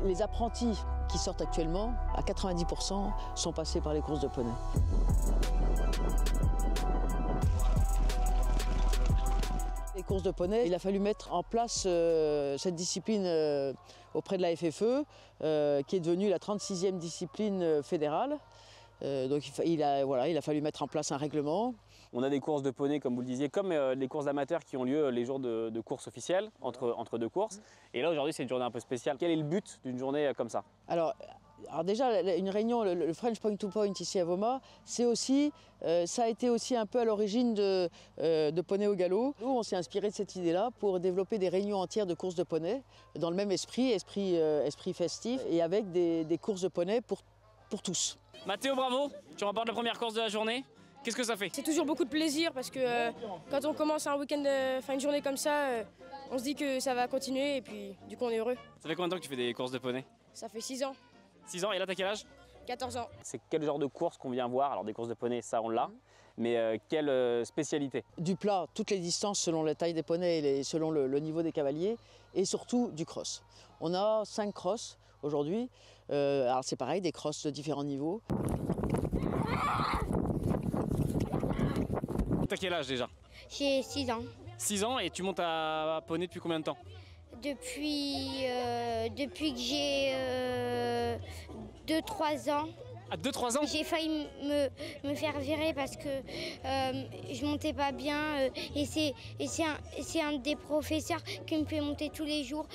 Les apprentis qui sortent actuellement, à 90%, sont passés par les courses de poney. Les courses de poney, il a fallu mettre en place cette discipline auprès de la FFE, qui est devenue la 36e discipline fédérale. Donc il a fallu mettre en place un règlement. On a des courses de poney, comme vous le disiez, comme les courses d'amateurs qui ont lieu les jours de course officielle, entre deux courses. Et là, aujourd'hui, c'est une journée un peu spéciale. Quel est le but d'une journée comme ça? Alors déjà, une réunion, le French Point to Point ici à Voma, ça a été aussi un peu à l'origine de poney au galop. Nous, on s'est inspiré de cette idée-là pour développer des réunions entières de courses de poney, dans le même esprit festif, et avec des courses de poney pour tous. Mathéo, bravo, tu remportes la première course de la journée. Qu'est-ce que ça fait? C'est toujours beaucoup de plaisir parce que quand on commence un week-end, une journée comme ça, on se dit que ça va continuer et puis du coup on est heureux. Ça fait combien de temps que tu fais des courses de poney? Ça fait 6 ans. 6 ans, et là t'as quel âge? 14 ans. C'est quel genre de course qu'on vient voir? Alors des courses de poney, ça on l'a, mais quelle spécialité? Du plat, toutes les distances selon la taille des poneys et selon le niveau des cavaliers, et surtout du cross. On a 5 crosses aujourd'hui, alors c'est pareil, des crosses de différents niveaux. T'as quel âge déjà? J'ai 6 ans. 6 ans, et tu montes à poney depuis combien de temps? Depuis que j'ai 2-3 ans. À 2-3 ans? J'ai failli me faire virer parce que je montais pas bien et c'est un des professeurs qui me fait monter tous les jours.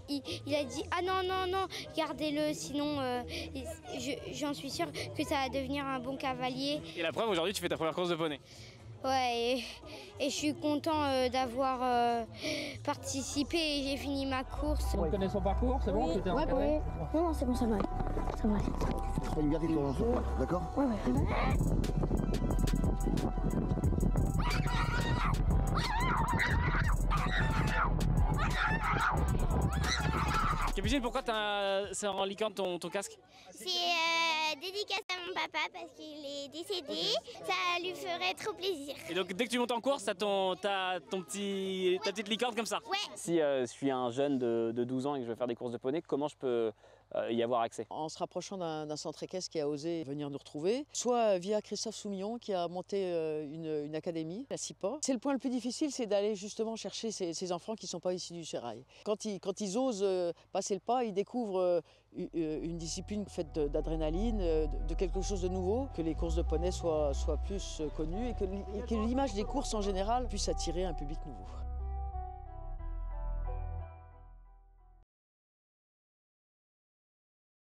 Il a dit « Ah non, gardez-le, sinon j'en suis sûre que ça va devenir un bon cavalier. » Et la preuve, aujourd'hui tu fais ta première course de poney. Ouais, et je suis content d'avoir participé et j'ai fini ma course. On connaît son parcours, c'est bon? Oui. Ouais. Non, c'est bon, ça va aller. Ça va aller. Tu feras une garde ton enfant, d'accord? Ouais. Capucine, pourquoi c'est en licorne ton casque? C'est dédicace à mon papa parce qu'il est décédé. Ça lui ferait trop plaisir. Et donc dès que tu montes en course, t'as ta petite licorne comme ça? Ouais. Si je suis un jeune de 12 ans et que je veux faire des courses de poney, comment je peux y avoir accès? En se rapprochant d'un centre équestre qui a osé venir nous retrouver, soit via Christophe Soumillon qui a monté une académie, la CIPA. C'est le point le plus difficile, c'est d'aller justement chercher ces enfants qui ne sont pas issus du sérail. Quand ils osent passer le pas, ils découvrent une discipline faite d'adrénaline, de quelque chose de nouveau, que les courses de poney soient plus connues et que l'image des courses en général puisse attirer un public nouveau.